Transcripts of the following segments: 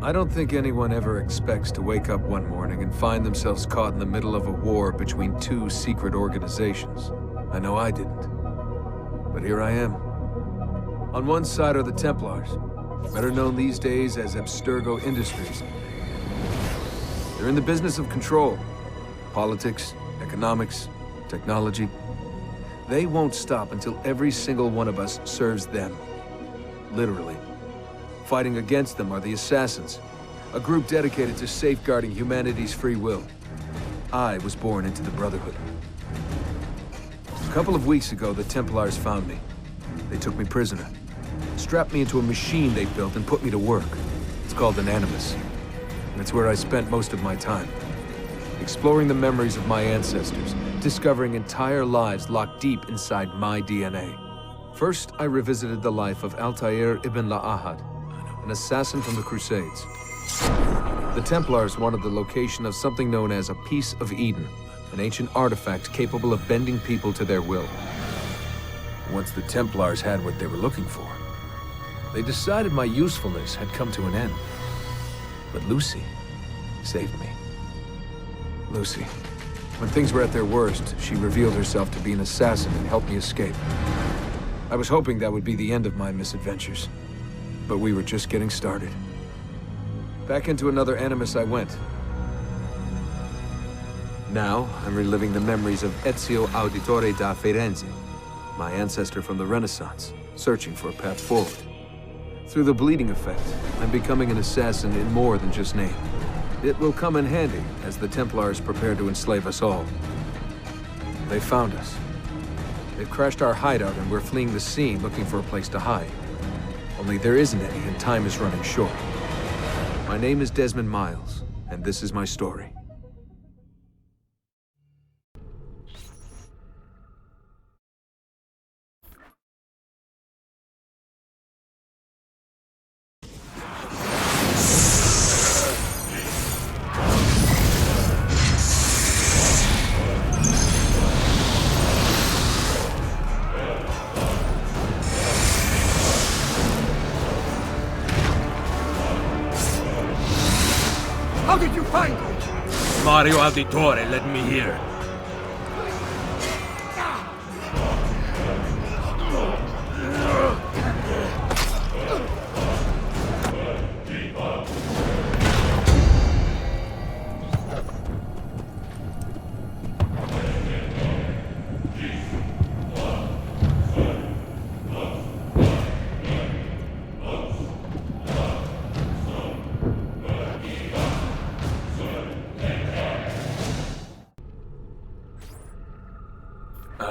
I don't think anyone ever expects to wake up one morning and find themselves caught in the middle of a war between two secret organizations. I know I didn't. But here I am. On one side are the Templars, better known these days as Abstergo Industries. They're in the business of control. Politics, economics, technology. They won't stop until every single one of us serves them. Literally. Fighting against them are the Assassins, a group dedicated to safeguarding humanity's free will. I was born into the Brotherhood. A couple of weeks ago, the Templars found me. They took me prisoner, strapped me into a machine they built and put me to work. It's called an Animus. And it's where I spent most of my time. Exploring the memories of my ancestors, discovering entire lives locked deep inside my DNA. First, I revisited the life of Altair ibn La'ahad, an assassin from the Crusades. The Templars wanted the location of something known as a Piece of Eden, an ancient artifact capable of bending people to their will. Once the Templars had what they were looking for, they decided my usefulness had come to an end. But Lucy saved me. Lucy. When things were at their worst, she revealed herself to be an assassin and helped me escape. I was hoping that would be the end of my misadventures. But we were just getting started. Back into another Animus I went. Now, I'm reliving the memories of Ezio Auditore da Firenze, my ancestor from the Renaissance, searching for a path forward. Through the bleeding effect, I'm becoming an assassin in more than just name. It will come in handy as the Templars prepare to enslave us all. They found us. They've crashed our hideout and we're fleeing the scene looking for a place to hide. Only there isn't any, and time is running short. My name is Desmond Miles, and this is my story. How did you find me? Mario Auditore led me here.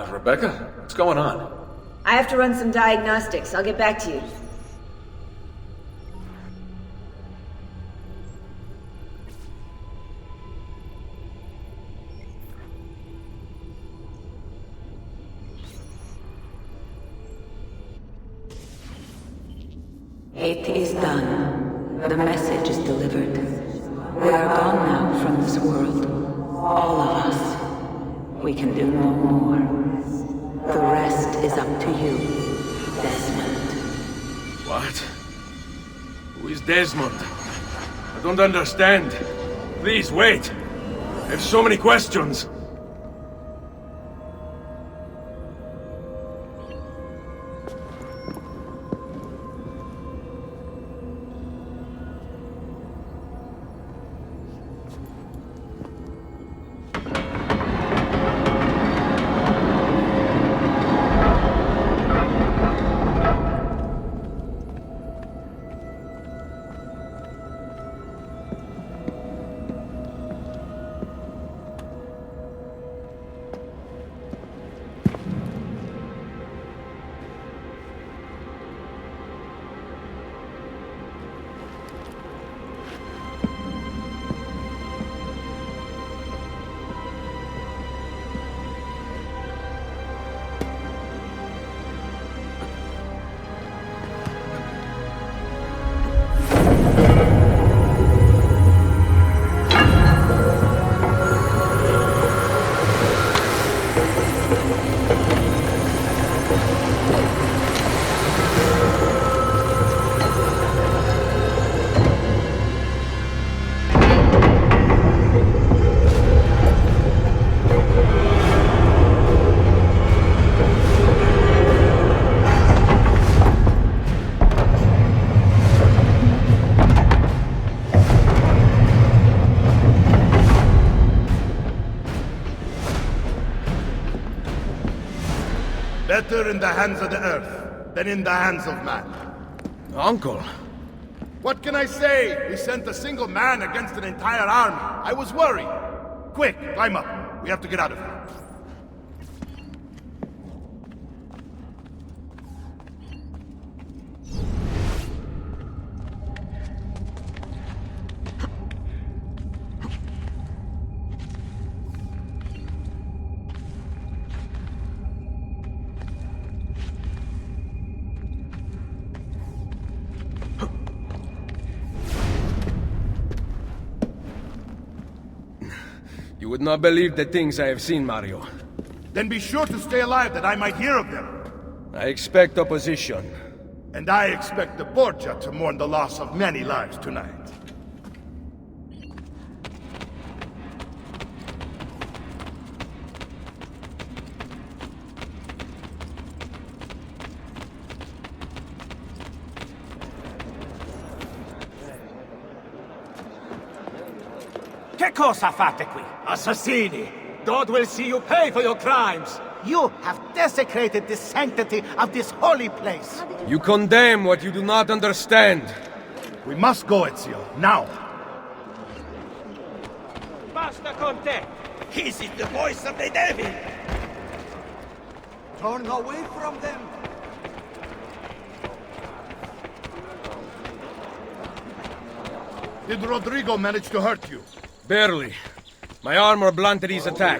Rebecca? What's going on? I have to run some diagnostics. I'll get back to you. It is done. The message is delivered. We are gone now from this world. All of us. We can do no more. The rest is up to you, Desmond. What? Who is Desmond? I don't understand. Please, wait. I have so many questions. better in the hands of the Earth than in the hands of man. Uncle. What can I say? We sent a single man against an entire army. I was worried. Quick, climb up. We have to get out of here. You would not believe the things I have seen, Mario. Then be sure to stay alive that I might hear of them. I expect opposition. And I expect the Borgia to mourn the loss of many lives tonight. Che cosa fate qui? Assassini! God will see you pay for your crimes! You have desecrated the sanctity of this holy place! You condemn what you do not understand. We must go, Ezio, now! Basta con te! This is the voice of the devil! Turn away from them! Did Rodrigo manage to hurt you? Barely. My armor blunted his attack.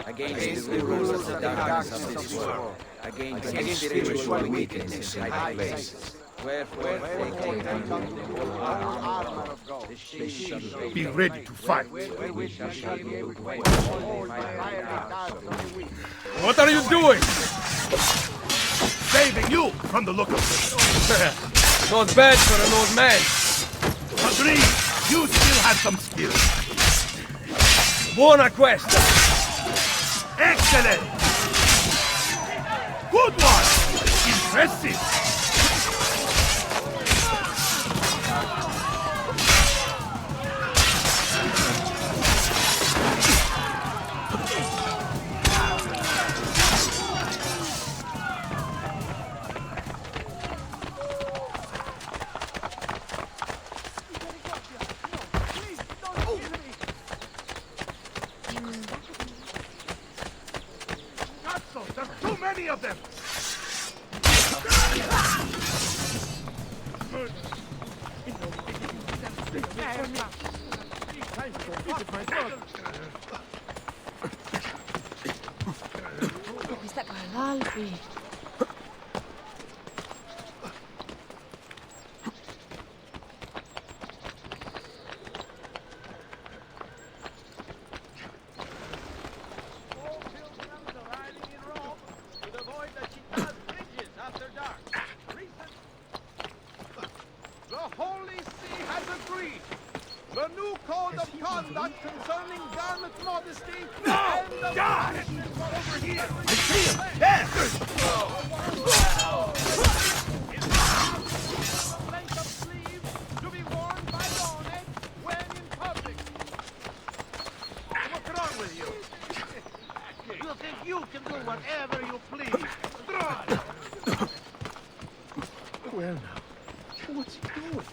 Against the rules of the darkness of this world, against spiritual wickedness in high places. Wherefore, Be ready to fight. What are you doing? Saving you from the look of it. Not bad for an old man. Agreed. You still have some skill. Buona questa. Excellent! Good one! Impressive! There's too many of them! Questa qua è l'Alpi. The new code of conduct concerning garment modesty. No! God! Over here! I see him! Yes! Length of sleeve to be worn by Lorne when in public. What's wrong with you? You think you can do whatever you please? Draw! Well now, what's he doing?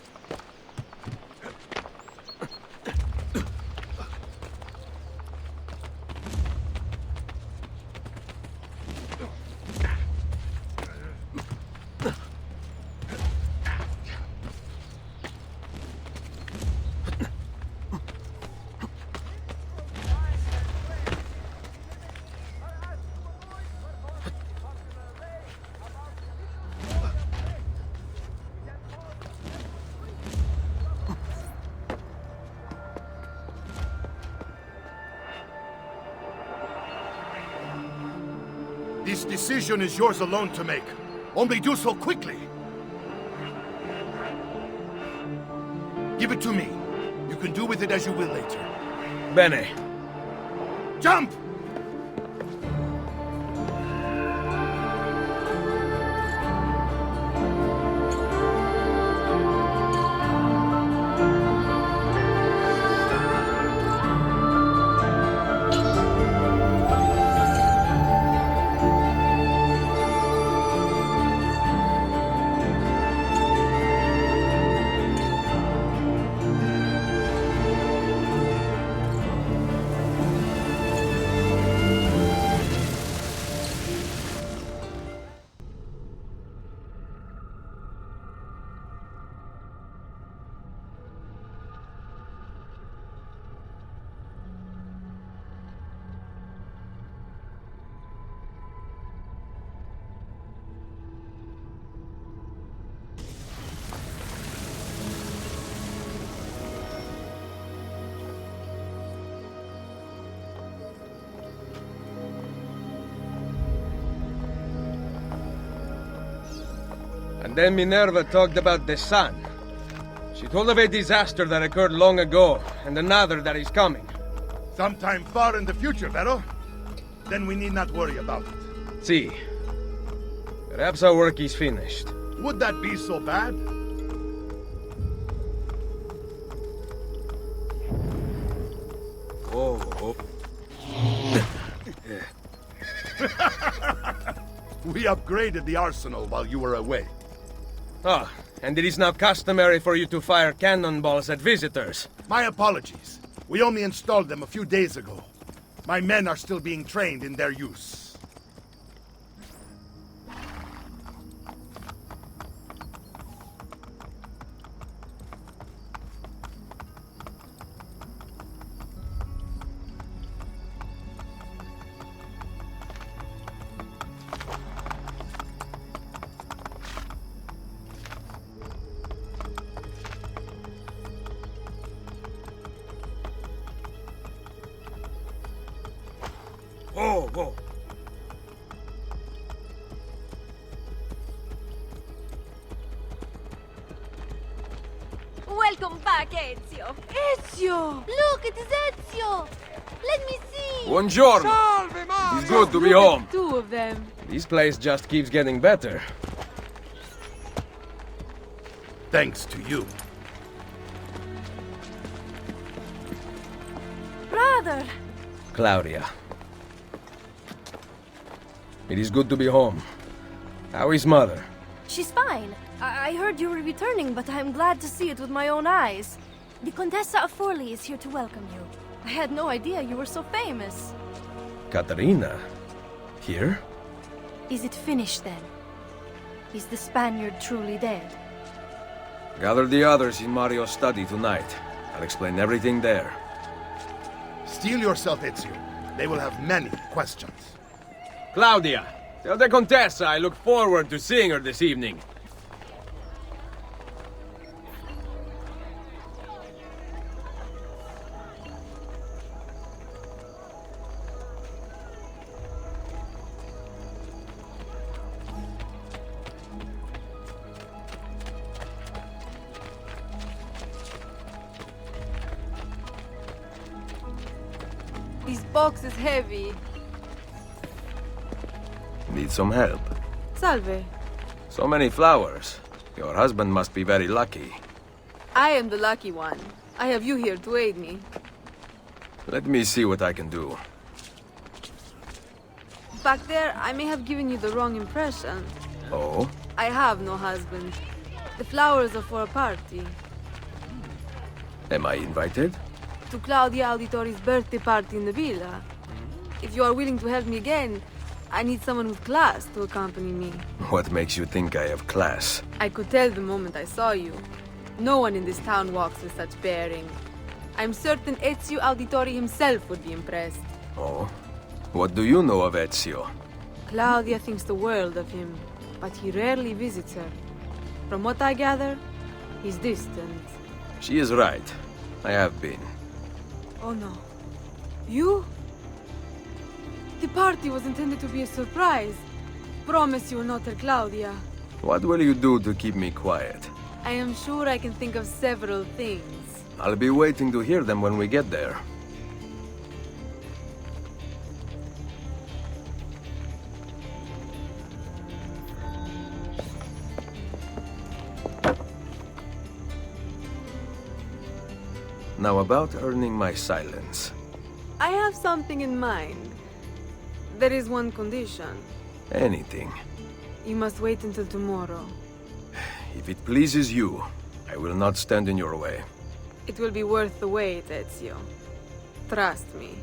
This decision is yours alone to make. Only do so quickly. Give it to me. You can do with it as you will later. Bene. Jump! And then Minerva talked about the sun. She told of a disaster that occurred long ago, and another that is coming. Sometime far in the future, Vero? Then we need not worry about it. See. Perhaps our work is finished. Would that be so bad? Oh. We upgraded the arsenal while you were away. Ah, and it is now customary for you to fire cannonballs at visitors. My apologies. We only installed them a few days ago. My men are still being trained in their use. Whoa. Welcome back, Ezio. Ezio! Look, it is Ezio! Let me see! Buongiorno! It's good to be home. Two of them. This place just keeps getting better. Thanks to you. Brother! Claudia. It is good to be home. How is Mother? She's fine. I heard you were returning, but I'm glad to see it with my own eyes. The Contessa of Forli is here to welcome you. I had no idea you were so famous. Katarina? Here? Is it finished then? Is the Spaniard truly dead? Gather the others in Mario's study tonight. I'll explain everything there. Steel yourself, Ezio. They will have many questions. Claudia, tell the Contessa I look forward to seeing her this evening. This box is heavy. Need some help? Salve. So many flowers. Your husband must be very lucky. I am the lucky one. I have you here to aid me. Let me see what I can do. Back there, I may have given you the wrong impression. Oh? I have no husband. The flowers are for a party. Am I invited? To Claudia Auditori's birthday party in the villa. If you are willing to help me again, I need someone with class to accompany me. What makes you think I have class? I could tell the moment I saw you. No one in this town walks with such bearing. I'm certain Ezio Auditori himself would be impressed. Oh? What do you know of Ezio? Claudia thinks the world of him, but he rarely visits her. From what I gather, he's distant. She is right. I have been. Oh no. You? The party was intended to be a surprise. Promise you will not tell Claudia. What will you do to keep me quiet? I am sure I can think of several things. I'll be waiting to hear them when we get there. Now about earning my silence. I have something in mind. There is one condition. Anything. You must wait until tomorrow. If it pleases you, I will not stand in your way. It will be worth the wait, Ezio. Trust me.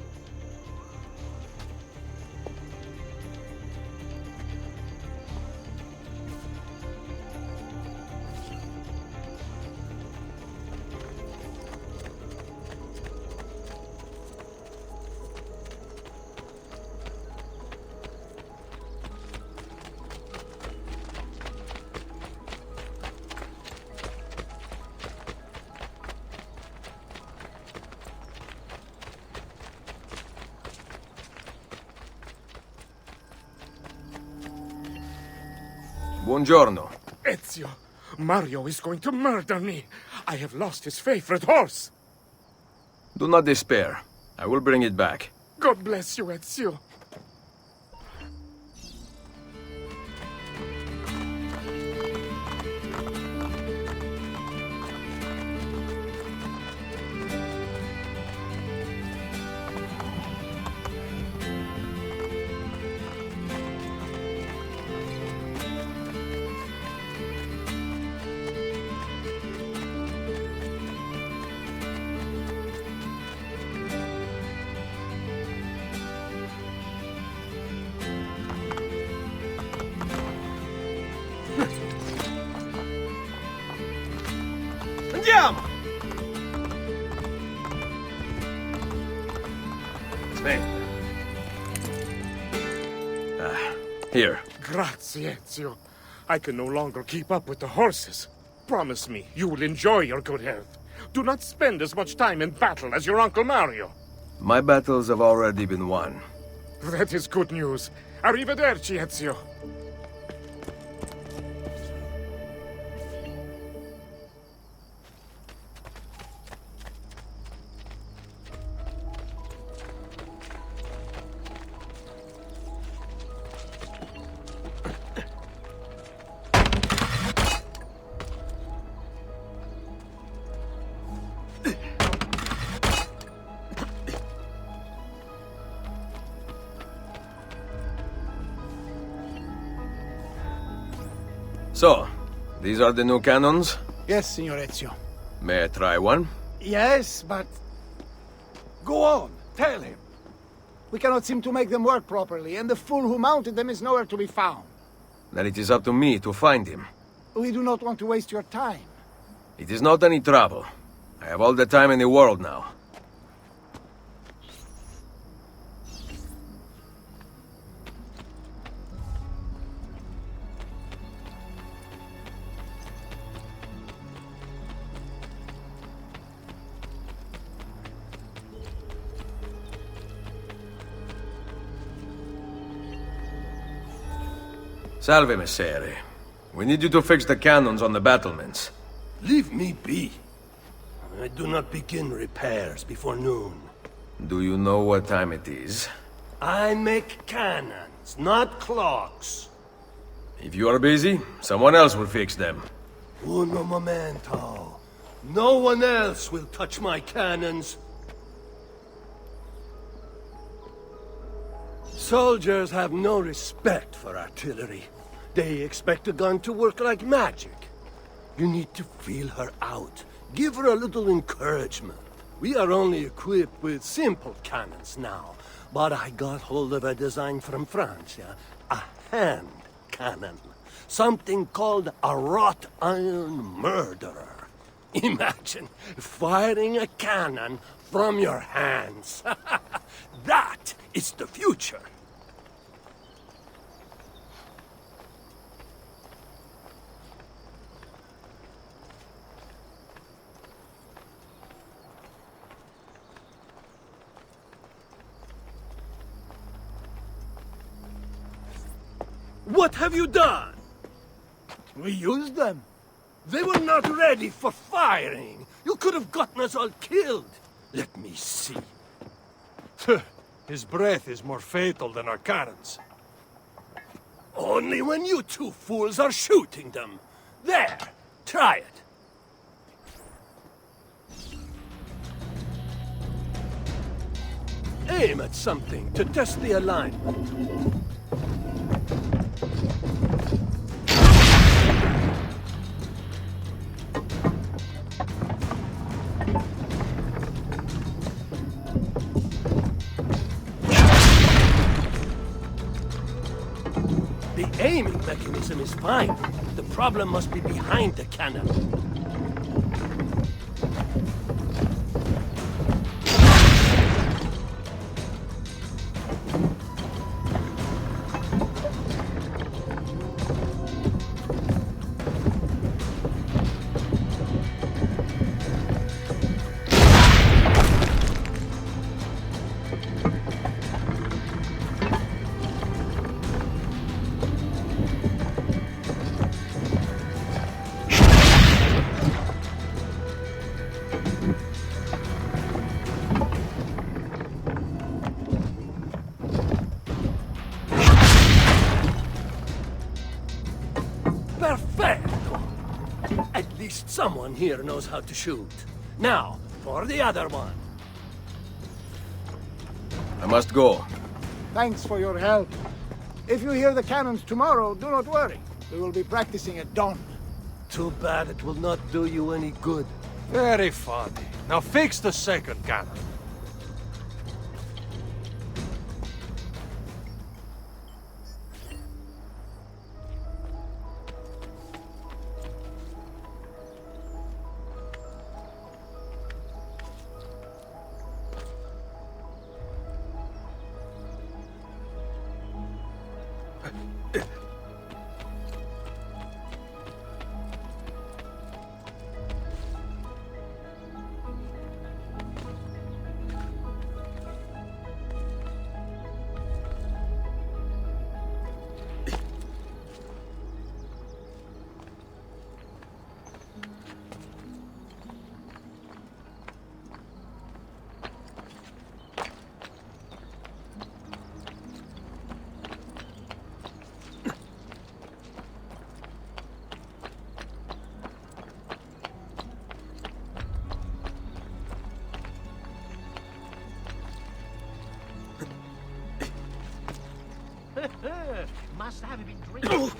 Buongiorno. Ezio, Mario is going to murder me. I have lost his favorite horse. Do not despair. I will bring it back. God bless you, Ezio. Andiamo! Here. Grazie, Ezio. I can no longer keep up with the horses. Promise me you will enjoy your good health. Do not spend as much time in battle as your Uncle Mario. My battles have already been won. That is good news. Arrivederci, Ezio. So, these are the new cannons? Yes, Signor Ezio. May I try one? Yes, but... Go on, tell him. We cannot seem to make them work properly, and the fool who mounted them is nowhere to be found. Then it is up to me to find him. We do not want to waste your time. It is not any trouble. I have all the time in the world now. Salve, Messere. We need you to fix the cannons on the battlements. Leave me be. I do not begin repairs before noon. Do you know what time it is? I make cannons, not clocks. If you are busy, someone else will fix them. Uno momento. No one else will touch my cannons. Soldiers have no respect for artillery. They expect a gun to work like magic. You need to feel her out. Give her a little encouragement. We are only equipped with simple cannons now, but I got hold of a design from France, yeah? A hand cannon. Something called a wrought iron murderer. Imagine firing a cannon from your hands. That is the future. What have you done? We used them. They were not ready for firing. You could have gotten us all killed. Let me see. His breath is more fatal than our cannons. Only when you two fools are shooting them. There, try it. Aim at something to test the alignment. The aiming mechanism is fine. The problem must be behind the cannon. Someone here knows how to shoot. Now, for the other one. I must go. Thanks for your help. If you hear the cannons tomorrow, do not worry. We will be practicing at dawn. Too bad it will not do you any good. Very funny. Now fix the second cannon. Must have been drinking.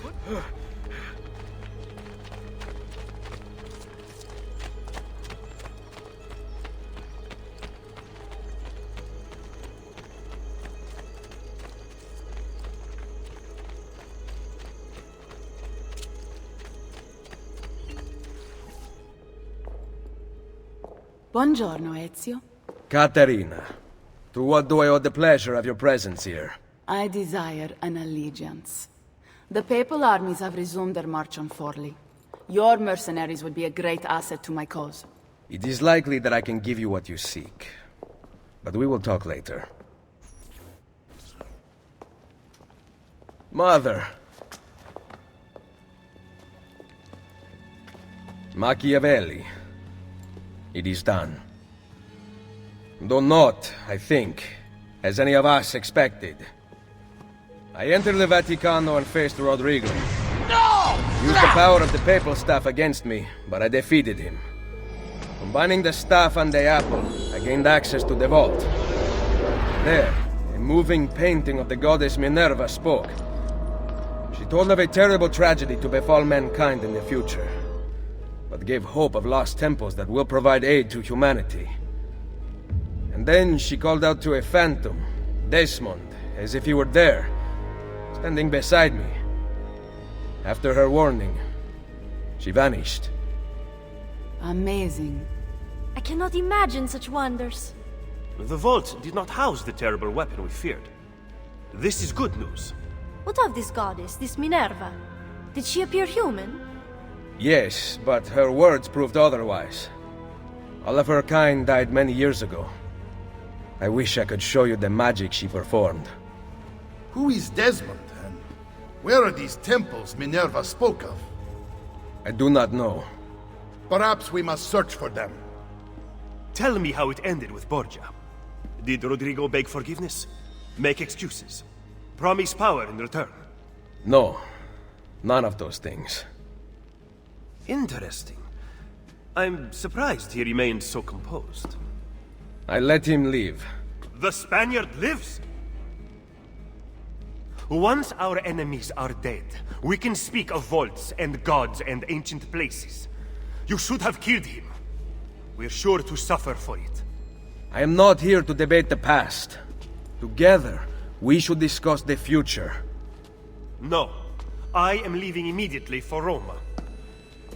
Buongiorno, Ezio. Caterina, to what do I owe the pleasure of your presence here? I desire an allegiance. The Papal armies have resumed their march on Forli. Your mercenaries would be a great asset to my cause. It is likely that I can give you what you seek. But we will talk later. Mother! Machiavelli. It is done. Though not, I think, as any of us expected. I entered the Vaticano and faced Rodrigo. No! Used the power of the papal staff against me, but I defeated him. Combining the staff and the apple, I gained access to the vault. There, a moving painting of the goddess Minerva spoke. She told of a terrible tragedy to befall mankind in the future, but gave hope of lost temples that will provide aid to humanity. And then she called out to a phantom, Desmond, as if he were there, standing beside me. After her warning, she vanished. Amazing. I cannot imagine such wonders. The vault did not house the terrible weapon we feared. This is good news. What of this goddess, this Minerva? Did she appear human? Yes, but her words proved otherwise. All of her kind died many years ago. I wish I could show you the magic she performed. Who is Desmond, and where are these temples Minerva spoke of? I do not know. Perhaps we must search for them. Tell me how it ended with Borgia. Did Rodrigo beg forgiveness? Make excuses? Promise power in return? No, none of those things. Interesting. I'm surprised he remained so composed. I let him leave. The Spaniard lives! Once our enemies are dead, we can speak of vaults and gods and ancient places. You should have killed him. We're sure to suffer for it. I am not here to debate the past. Together, we should discuss the future. No. I am leaving immediately for Roma.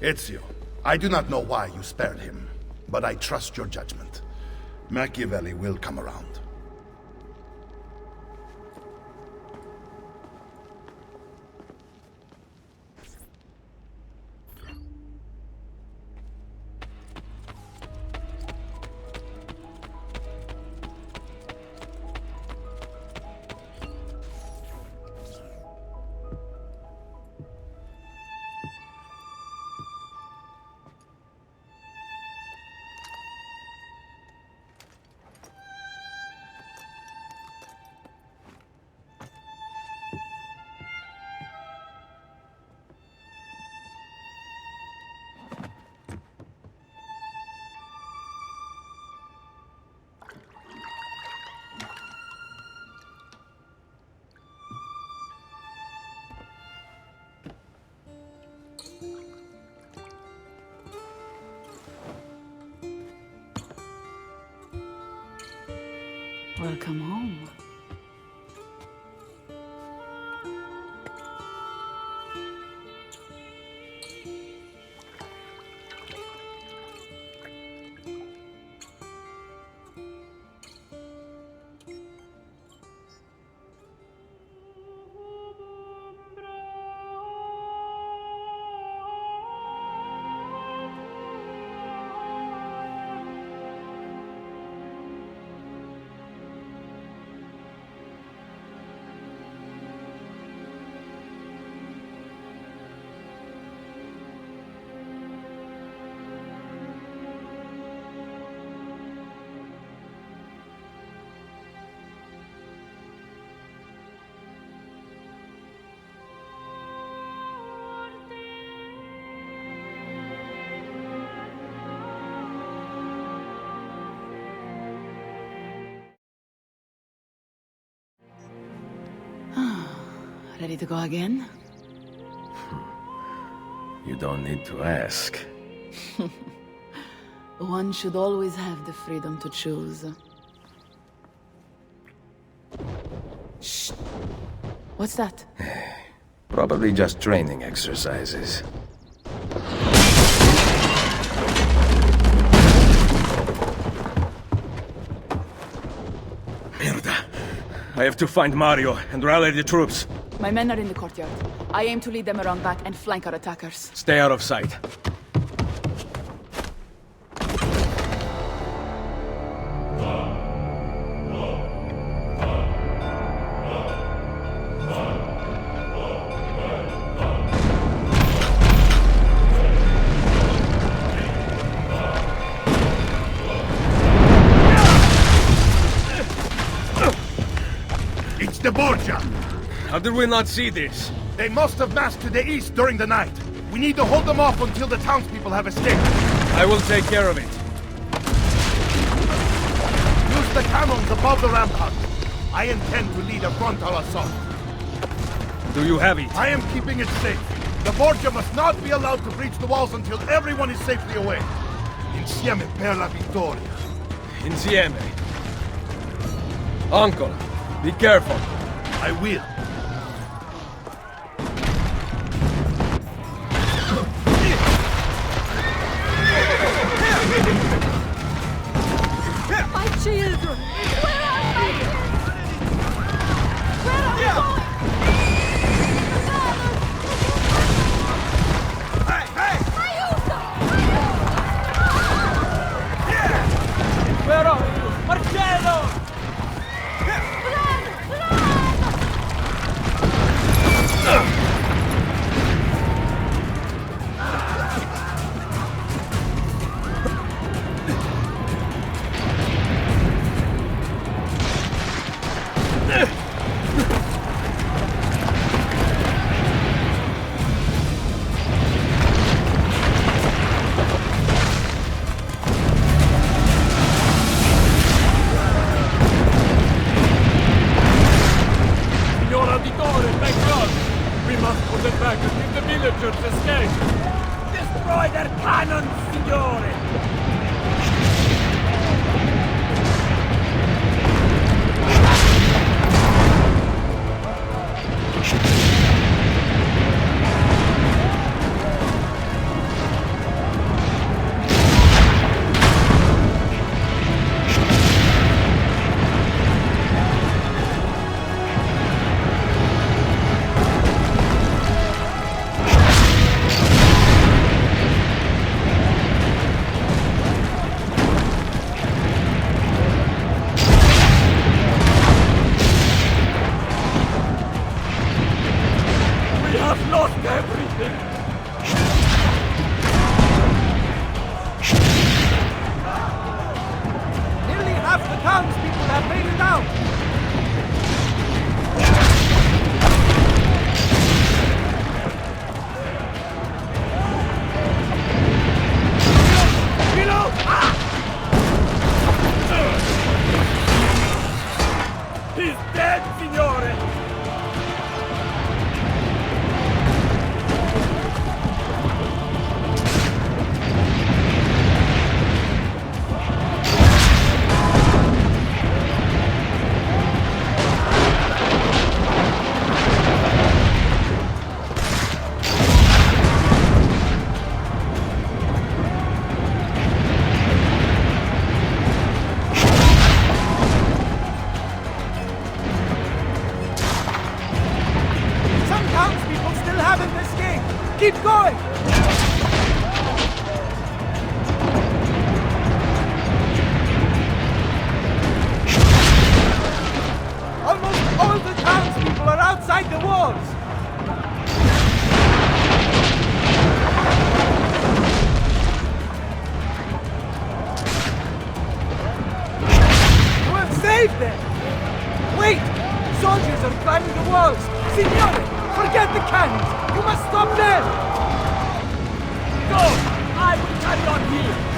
Ezio, I do not know why you spared him, but I trust your judgment. Machiavelli will come around. Welcome home. Ready to go again? You don't need to ask. One should always have the freedom to choose. Shh! What's that? Probably just training exercises. Mierda! I have to find Mario and rally the troops. My men are in the courtyard. I aim to lead them around back and flank our attackers. Stay out of sight. It's the Borgia! How did we not see this? They must have massed to the east during the night. We need to hold them off until the townspeople have escaped. I will take care of it. Use the cannons above the rampart. I intend to lead a frontal assault. Do you have it? I am keeping it safe. The Borgia must not be allowed to breach the walls until everyone is safely away. Insieme per la vittoria. Insieme. Uncle, be careful. I will. My children! Where are my children? Where are you going? Hey, hey! Where are you? Marcello! Destroy their cannons, signore! haven't escaped! Keep going! Almost all the townspeople are outside the walls! We'll save them! Wait! Soldiers are climbing the walls! Signore! Forget the cannons! You must stop them! Go! I will carry on here!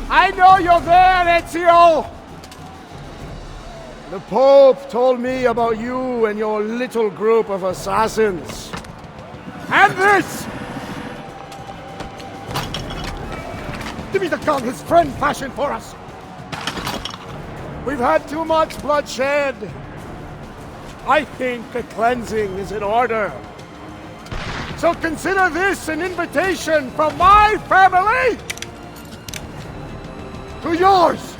I know you're there, Ezio! The Pope told me about you and your little group of assassins. And this! Give me the gun his friend fashioned for us! We've had too much bloodshed. I think a cleansing is in order. So consider this an invitation from my family to yours!